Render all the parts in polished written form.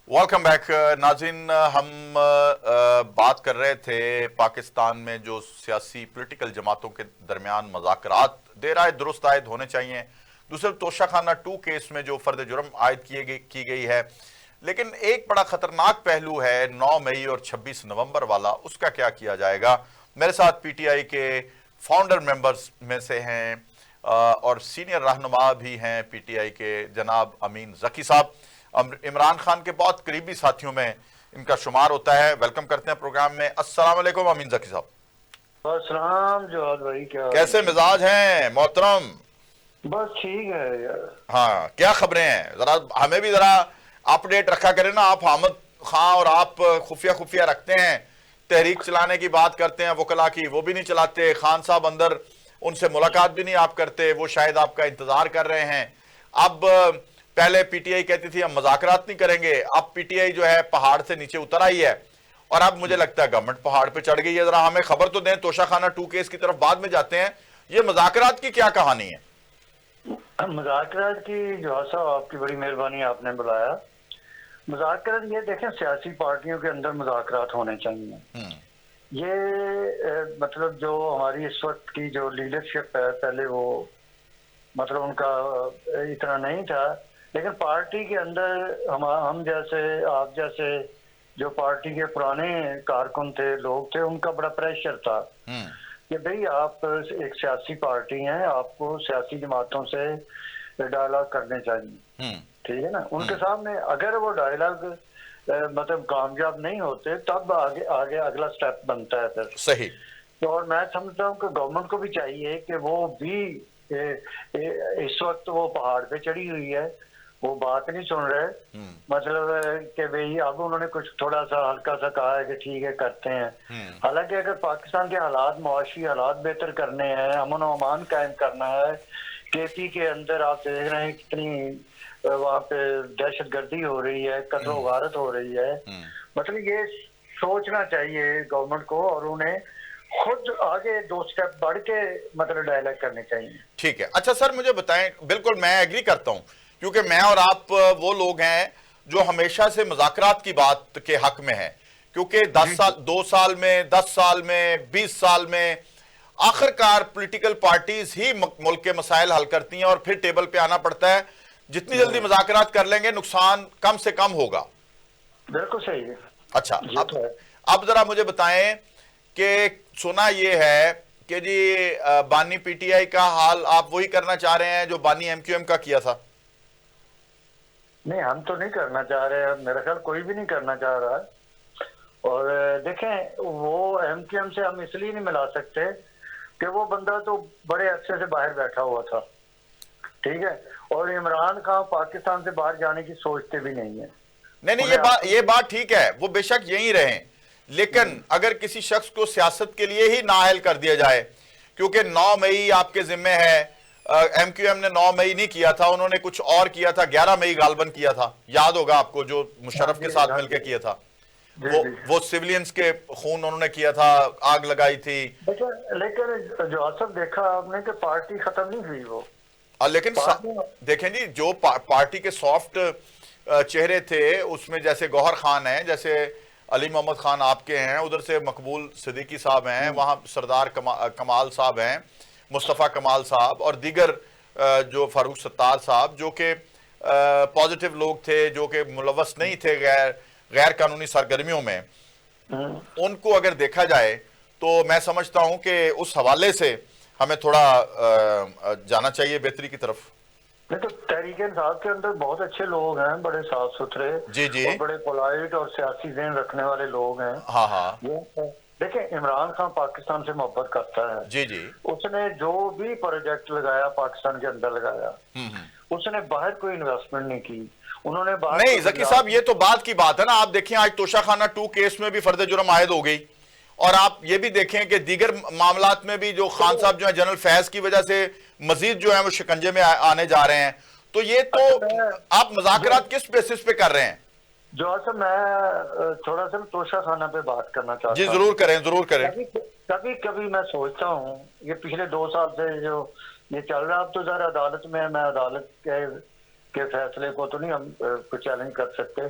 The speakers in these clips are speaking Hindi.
वेलकम बैक नाज़रीन। हम बात कर रहे थे पाकिस्तान में जो सियासी पॉलिटिकल जमातों के दरमियान मज़ाकरात देर आए दुरुस्त आयद होने चाहिए। दूसरे तोशाखाना 2 केस में जो फर्द जुर्म आयद की गई है, लेकिन एक बड़ा खतरनाक पहलू है 9 मई और 26 नवंबर वाला, उसका क्या किया जाएगा। मेरे साथ पीटीआई के फाउंडर मेंबर्स में से हैं और सीनियर रहनुमा भी हैं पीटीआई के, जनाब अमीन जकी साहब। इमरान खान के बहुत करीबी साथियों में इनका शुमार होता है। वेलकम करते हैं प्रोग्राम में। अस्सलाम वालेकुम अमीन जकी साहब। अस्सलाम जवाद भाई, क्या कैसे मिजाज हैं मोहतरम? बस ठीक है यार। हाँ, क्या खबरें हैं, जरा हमें भी जरा अपडेट रखा करें ना। आप हामिद खां और आप खुफिया खुफिया रखते हैं, तहरीक चलाने की बात करते हैं वकला की, वो भी नहीं चलाते। खान साहब अंदर, उनसे मुलाकात भी नहीं आप करते, वो शायद आपका इंतजार कर रहे हैं। अब पहले पीटीआई कहती थी हम मजाकरात नहीं करेंगे, अब पीटीआई जो है पहाड़ से नीचे उतर आई है और अब मुझे लगता है गवर्नमेंट पहाड़ पे चढ़ गई है। जरा हमें खबर तो दें। तोशाखाना 2 केस की तरफ बाद में जाते हैं। ये मजाकरात की क्या कहानी है? मुज़ाकरात की जो साहब, आपकी बड़ी मेहरबानी, आपने बुलाया। मुज़ाकरात ये देखें, सियासी पार्टियों के अंदर मुज़ाकरात होने चाहिए। ये मतलब जो हमारी इस वक्त की जो लीडरशिप है, पहले वो मतलब उनका इतना नहीं था, लेकिन पार्टी के अंदर हम जैसे, आप जैसे जो पार्टी के पुराने कारकुन थे, लोग थे, उनका बड़ा प्रेशर था कि भाई आप एक सियासी पार्टी हैं, आपको सियासी जमातों से डायलॉग करने चाहिए। ठीक है ना। उनके सामने अगर वो डायलॉग मतलब कामयाब नहीं होते, तब आगे आगे अगला स्टेप बनता है फिर। सही। तो और मैं समझता हूँ कि गवर्नमेंट को भी चाहिए कि वो भी इस वक्त वो पहाड़ पे चढ़ी हुई है, वो बात नहीं सुन रहे। मतलब कि भाई अब उन्होंने कुछ थोड़ा सा हल्का सा कहा है कि ठीक है करते हैं। हालांकि अगर पाकिस्तान के हालात, मुआशी हालात बेहतर करने हैं, अमन और अमान कायम करना है, केपी के अंदर आप देख रहे हैं कितनी वहाँ पे दहशत गर्दी हो रही है, कत्ल वारत हो रही है। मतलब ये सोचना चाहिए गवर्नमेंट को और उन्हें खुद आगे 2 स्टेप बढ़ के मतलब डायलॉग करने चाहिए। ठीक है। अच्छा सर, मुझे बताएं। बिल्कुल मैं एग्री करता हूं, क्योंकि मैं और आप वो लोग हैं जो हमेशा से मुज़ाकरात की बात के हक में हैं। क्योंकि 10 साल, 2 साल में, 10 साल में, 20 साल में आखिरकार पॉलिटिकल पार्टीज ही मुल्क के मसाइल हल करती हैं और फिर टेबल पे आना पड़ता है। जितनी जल्दी मुज़ाकरात कर लेंगे नुकसान कम से कम होगा। बिल्कुल सही है। अच्छा, ये तो है। अब जरा मुझे बताएं कि सुना यह है कि जी बानी पीटीआई का हाल आप वही करना चाह रहे हैं जो बानी एमक्यूएम का किया था। नहीं, हम तो नहीं करना चाह रहे, मेरा ख्याल कोई भी नहीं करना चाह रहा है। और देखें, वो एमक्यूएम से हम इसलिए नहीं मिला सकते कि वो बंदा तो बड़े अरसे से बाहर बैठा हुआ था। ठीक है। और इमरान खान पाकिस्तान से बाहर जाने की सोचते भी नहीं है। नहीं नहीं, ये बात ठीक है, वो बेशक यहीं रहें, लेकिन अगर किसी शख्स को सियासत के लिए ही नाअहल कर दिया जाए, क्योंकि 9 मई आपके जिम्मे है। एमक्यूएम ने 9 मई नहीं किया था, उन्होंने कुछ और किया था, 11 मई गालबन किया था, याद होगा आपको, जो मुशर्रफ के साथ मिलकर किया था। वो सिविलियंस के खून उन्होंने किया था, आग लगाई थी। लेकिन जो असर देखा आपने कि पार्टी खत्म नहीं हुई वो। लेकिन देखें जी, जो पार्टी के सॉफ्ट चेहरे थे उसमें जैसे गौहर खान है, जैसे अली मोहम्मद खान आपके हैं, उधर से मकबूल सिद्दीकी साहब हैं, वहां सरदार कमाल साहब हैं, मुस्तफ़ा कमाल साहब और दीगर जो फारूक सत्तार साहब, जो कि पॉजिटिव लोग थे, जो कि मुलव्वस नहीं थे गैर कानूनी सरगर्मियों में। उनको अगर देखा जाए तो मैं समझता हूं कि उस हवाले से हमें थोड़ा जाना चाहिए बेहतरी की तरफ। नहीं तो तहरीक इंसाफ के अंदर बहुत अच्छे लोग हैं, बड़े साफ सुथरे जी जी। और बड़े पोलाइट और सियासी ज़हन रखने वाले लोग हैं। हाँ हाँ। देखिए, इमरान खान पाकिस्तान से मोहब्बत करता है। जी जी। उसने जो भी प्रोजेक्ट लगाया पाकिस्तान के अंदर लगाया, उसने बाहर कोई इन्वेस्टमेंट नहीं की। उन्होंने बाहर नहीं जकी साहब, ये तो बात की बात है ना। आप देखें आज तोशाखाना 2 केस में भी फर्द जुर्म आयद हो गई, और आप ये भी देखें कि दीगर मामलात में भी जो खान साहब जो है जनरल फैज की वजह से मजीद जो है वो शिकंजे में आने जा रहे हैं। तो ये तो आप मुज़ाकरात किस बेसिस पे कर रहे हैं? जो मैं थोड़ा सा तोशाखाना पे बात करना चाहता हूँ। जी जरूर करें, जरूर करें। कभी कभी मैं सोचता हूँ, ये पिछले 2 साल से जो ये चल रहा है, अब तो जरा अदालत में, मैं अदालत के फैसले को तो नहीं हम कुछ चैलेंज कर सकते,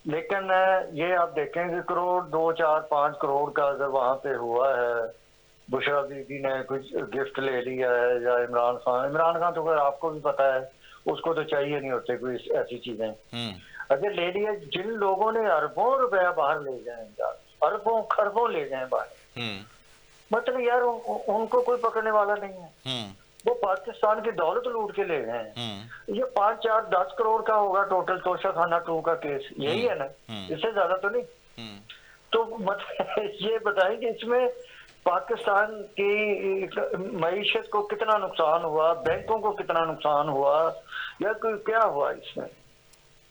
लेकिन ये आप देखें कि करोड़ 2 4 5 करोड़ का अगर वहां पे हुआ है, बुशरा बीबी ने कुछ गिफ्ट ले लिया है, या इमरान खान तो खैर आपको भी पता है उसको तो चाहिए नहीं होते कोई ऐसी चीजें। अगर ले लिया, जिन लोगों ने अरबों रुपया बाहर ले गए यार, अरबों खरबों ले गए बाहर, मतलब यार उनको कोई पकड़ने वाला नहीं है। वो पाकिस्तान की दौलत लूट के ले गए हैं। ये 5 4 10 करोड़ का होगा टोटल तोशाखाना 2 का केस, यही है ना, इससे ज्यादा तो नहीं। तो मतलब ये बताएं कि इसमें पाकिस्तान की मईशत को कितना नुकसान हुआ, बैंकों को कितना नुकसान हुआ, या क्या हुआ इसमें।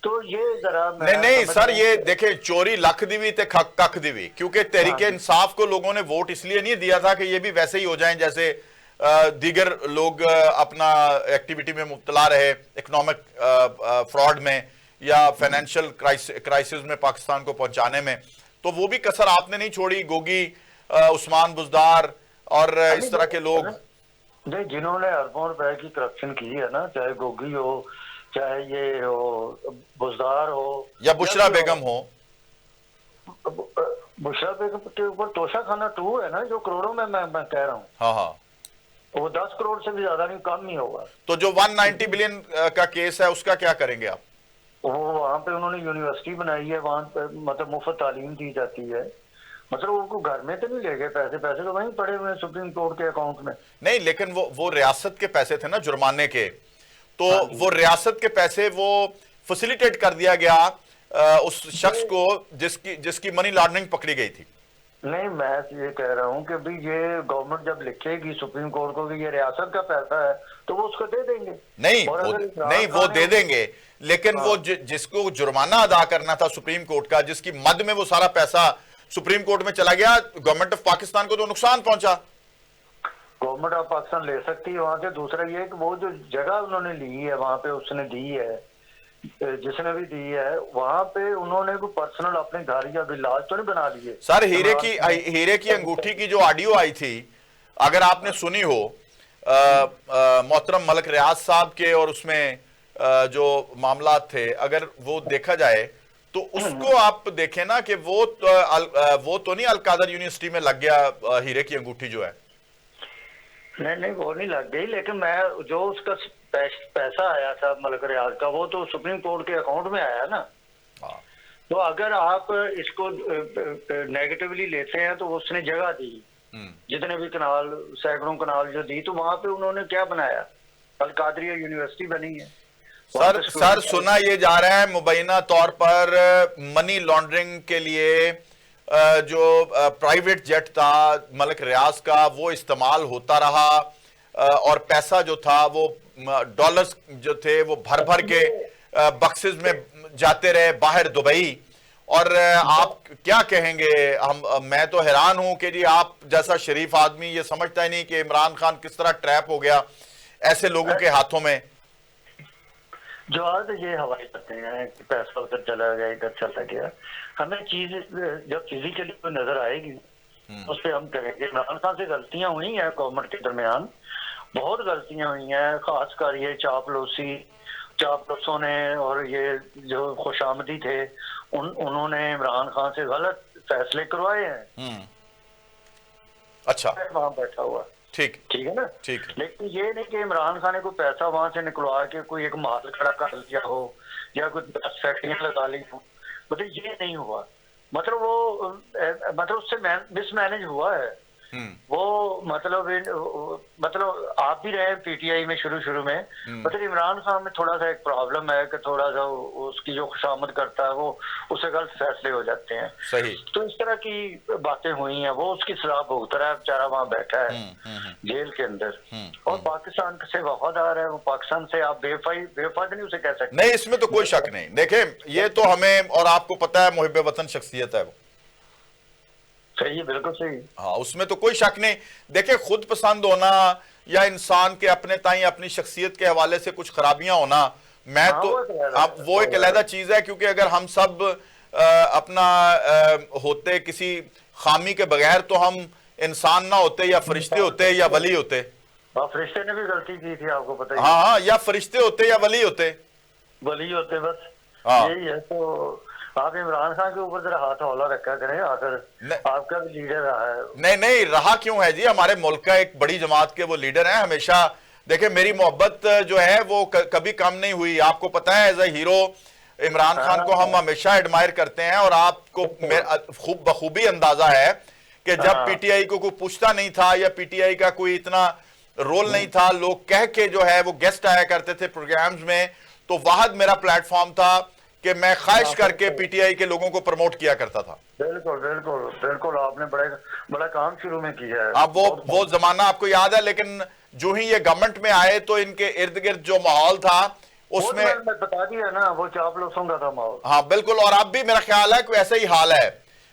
तो ये जरा नहीं सर, ये देखे चोरी लख दी हुई ते कख दी हुई, क्योंकि तहरीके इंसाफ को लोगों ने वोट इसलिए नहीं दिया था कि ये भी वैसे ही हो जाएं जैसे दीगर लोग अपना एक्टिविटी में मुब्तला रहे, इकोनॉमिक फ्रॉड में या फाइनेंशियल क्राइसिस में पाकिस्तान को पहुंचाने में। तो वो भी कसर आपने नहीं छोड़ी, गोगी, उस्मान बुजदार और इस तरह के लोग जिन्होंने अरबों रुपए की करप्शन की है ना, चाहे गोगी हो, चाहे ये हो बुजदार हो, या बुशरा बेगम हो। बुशरा बेगम के ऊपर तोशाखाना 2 है ना, जो करोड़ों में मैं कह रहा हूँ। हाँ हाँ, वो 10 करोड़ से भी ज्यादा नहीं, कम नहीं होगा। तो जो 190 बिलियन का केस है उसका क्या करेंगे आप? वो वहां पे उन्होंने यूनिवर्सिटी बनाई है, वहां पे मतलब मुफ्त तालीम दी जाती है, मतलब उनको घर में तो नहीं ले गए पैसे, पैसे तो वहीं पड़े हुए हैं सुप्रीम कोर्ट के अकाउंट में। नहीं, लेकिन वो रियासत के पैसे थे ना जुर्माने के, तो वो रियासत के पैसे वो फैसिलिटेट कर दिया गया उस शख्स को जिसकी मनी लॉन्ड्रिंग पकड़ी गई थी। नहीं, मैं ये कह रहा हूँ कि भाई ये गवर्नमेंट जब लिखेगी सुप्रीम कोर्ट को कि ये रियासत का पैसा है तो वो उसको दे देंगे। नहीं वो दे देंगे, लेकिन वो जिसको जुर्माना अदा करना था सुप्रीम कोर्ट का, जिसकी मद में वो सारा पैसा सुप्रीम कोर्ट में चला गया, गवर्नमेंट ऑफ पाकिस्तान को तो नुकसान पहुंचा। गवर्नमेंट ऑफ पाकिस्तान ले सकती है वहां से। दूसरा ये कि वो जो जगह उन्होंने ली है वहां पे, उसने दी है, जिसने भी दी है, वहां पे उन्होंने कोई पर्सनल अपने घर या विलाज तो नहीं बना लिए। सर हीरे की अंगूठी की जो ऑडियो आई थी, अगर आपने सुनी हो, मोहतरम मलिक रियाज साहब के, और उसमें जो मामला थे, अगर वो देखा जाए तो उसको आप देखें ना कि वो तो नहीं अलकादर यूनिवर्सिटी में लग गया हीरे की अंगूठी जो है। नहीं वो नहीं लग गई, लेकिन मैं जो उसका पैसा आया था मलिक रियाज का, वो तो सुप्रीम कोर्ट के अकाउंट में आया ना। तो अगर आप इसको नेगेटिवली लेते हैं तो उसने जगह दी, जितने भी कनाल, सैकड़ों कनाल जो दी, तो वहां पे उन्होंने क्या बनाया, अलकादरिया यूनिवर्सिटी बनी है। सर सुना ये जा रहा है मुबैना तौर पर मनी लॉन्ड्रिंग के लिए जो प्राइवेट जेट था मलिक रियाज का, वो इस्तेमाल होता रहा, और पैसा जो था वो डॉलर्स जो थे वो भर भर के बक्सेस में जाते रहे बाहर दुबई। और आप क्या कहेंगे, मैं तो हैरान हूं कि जी आप जैसा शरीफ आदमी ये समझता ही नहीं कि इमरान खान किस तरह ट्रैप हो गया ऐसे लोगों के हाथों में। जो आज ये हवाई करते हैं कि पैसा उधर चला गया, इधर चला गया, हमें चीज जब फिजिकली कोई नजर आएगी उस पर हम करेंगे। इमरान खान से गलतियां हुई हैं गवर्नमेंट के दरमियान, बहुत गलतियां हुई हैं, खासकर ये चापलूसों ने और ये जो खुशामदी थे उन्होंने इमरान खान से गलत फैसले करवाए हैं। अच्छा, वहां बैठा हुआ, ठीक है ना, ठीक है। लेकिन ये नहीं कि इमरान खान ने कोई पैसा वहां से निकलवा के कोई एक माल खड़ा कर लिया हो या कोई 10 फैक्ट्रियां लगा ली हो, मतलब ये नहीं हुआ। मतलब वो मतलब उससे मिसमैनेज हुआ है वो। मतलब आप भी रहे पीटीआई में शुरू में, मतलब इमरान खान में थोड़ा सा एक प्रॉब्लम है कि थोड़ा सा उसकी जो खुशामद करता है वो उससे गलत फैसले हो जाते हैं। सही। तो इस तरह की बातें हुई हैं, वो उसकी सलाह भुगत रहा है बेचारा, वहां बैठा है जेल के अंदर, और पाकिस्तान से वफादार है वो। पाकिस्तान से आप बेवफाद नहीं उसे कह सकते। नहीं, इसमें तो कोई शक नहीं। देखें, ये तो हमें और आपको पता है मुहिब वतन शख्सियत है वो। सही है, बिल्कुल सही। हाँ, उसमें तो कोई शक नहीं। देखिए, खुद पसंद होना या इंसान के अपने ताई अपनी शख्सियत के हवाले से कुछ खराबियां होना, मैं तो अब वो एक अलग चीज है, क्योंकि अगर हम सब अपना होते किसी खामी के बगैर तो हम इंसान ना होते, या फरिश्ते होते या वली होते। फरिश्ते ने भी गलती की थी, आपको पता ही। हाँ, या फरिश्ते होते या वली होते। बस। हाँ। यही है। तो आप इमरान खान के ऊपर जरा हाथ हौला रखा करें, आखिर आपका भी लीडर रहा है। नहीं नहीं, रहा क्यों है जी, हमारे मुल्क का एक बड़ी जमात के वो लीडर हैं हमेशा। देखिए मेरी मोहब्बत जो है वो कभी कम नहीं हुई, आपको पता है as a hero Imran Khan को हम हमेशा एडमायर करते हैं, और आपको खूब बखूबी अंदाजा है कि जब पीटीआई को कोई पूछता नहीं था या पीटीआई का कोई इतना रोल नहीं था, लोग कह के जो है वो गेस्ट आया करते थे प्रोग्राम्स में, तो वाहद मेरा प्लेटफॉर्म था कि मैं ख्वाहिश करके पीटीआई के लोगों को प्रमोट किया करता था। बिल्कुल बिल्कुल बिल्कुल, आपने बड़ा काम शुरू में किया है। अब वो जमाना आपको याद है, लेकिन जो ही ये गवर्नमेंट में आए तो इनके इर्द गिर्द जो माहौल था उसमें बता दिया ना, वो चापलूसों का था माहौल। हाँ बिल्कुल, और अब भी मेरा ख्याल है कि ऐसा ही हाल है।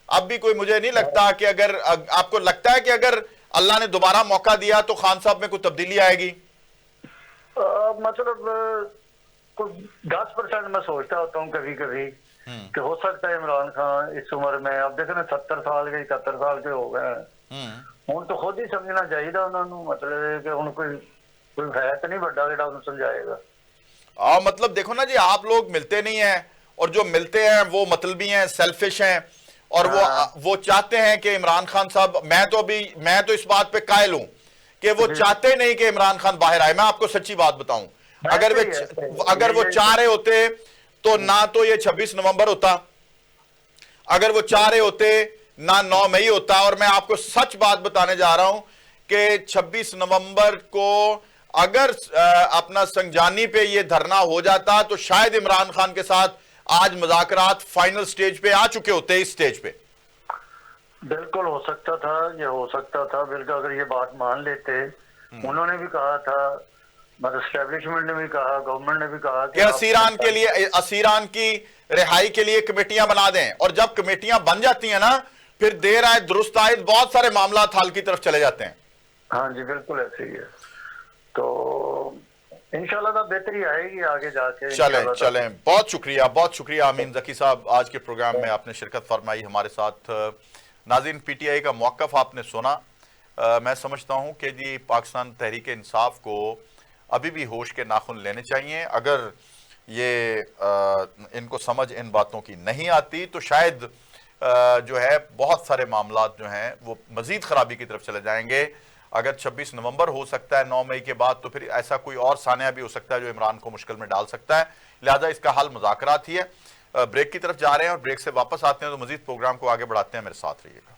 अब भी कोई, मुझे नहीं लगता कि अगर आपको लगता है कि अगर अल्लाह ने दोबारा मौका दिया तो खान साहब में कोई तब्दीली आएगी? मतलब कुछ 10% मैं सोचता होता हूँ कभी कभी कि हो सकता है इमरान खान इस उम्र में, अब देखे ना 70 साल के 71 साल के हो गए, हूं तो खुद ही समझना चाहिए उन्होंने, मतलब कि हूं कोई है तो नहीं बड़ा जेड़ा उन्हें समझाएगा। मतलब देखो ना जी, आप लोग मिलते नहीं हैं, और जो मिलते हैं वो मतलबी हैं, सेल्फिश हैं, और वो चाहते हैं कि इमरान खान साहब, मैं तो इस बात पे कायल हूं कि वो चाहते नहीं कि इमरान खान बाहर आए। मैं आपको सच्ची बात बताऊं, अगर वो चाह रहे होते तो ना तो ये 26 नवंबर होता, अगर वो चाह रहे होते ना 9 मई होता। और मैं आपको सच बात बताने जा रहा हूं कि 26 नवंबर को अगर अपना संजानी पे ये धरना हो जाता तो शायद इमरान खान के साथ आज मुज़ाकरात फाइनल स्टेज पे आ चुके होते। इस स्टेज पे बिल्कुल हो सकता था, ये हो सकता था बिल्कुल, अगर ये बात मान लेते। उन्होंने भी कहा था, मतलब एस्टेब्लिशमेंट ने भी कहा, गवर्नमेंट ने भी कहा कि असीरान के लिए, असीरान की रिहाई के लिए कमेटियां बना दें, और जब कमेटियां बन जाती हैं ना, फिर देर आए दुरुस्त आए बहुत सारे मामला हल की तरफ चले जाते हैं। हाँ जी बिल्कुल ऐसे ही है, तो इंशाल्लाह तो बेहतरी आएगी आगे जाके। चलें, बहुत शुक्रिया अमीन ज़की साहब, आज के प्रोग्राम में आपने शिरकत फरमाई हमारे साथ। नाज़रीन, पीटीआई का मौक़िफ़ आपने सुना। मैं समझता हूं कि जी पाकिस्तान तहरीक इंसाफ को अभी भी होश के नाखून लेने चाहिए। अगर ये इनको समझ इन बातों की नहीं आती तो शायद जो है बहुत सारे मामलात जो हैं वो मज़ीद ख़राबी की तरफ चले जाएंगे। अगर 26 नवंबर हो सकता है 9 मई के बाद, तो फिर ऐसा कोई और सानिया भी हो सकता है जो इमरान को मुश्किल में डाल सकता है। लिहाजा इसका हल मुज़ाकरात ही है। ब्रेक की तरफ जा रहे हैं, और ब्रेक से वापस आते हैं तो मज़ीद प्रोग्राम को आगे बढ़ाते हैं। मेरे साथ रहिएगा।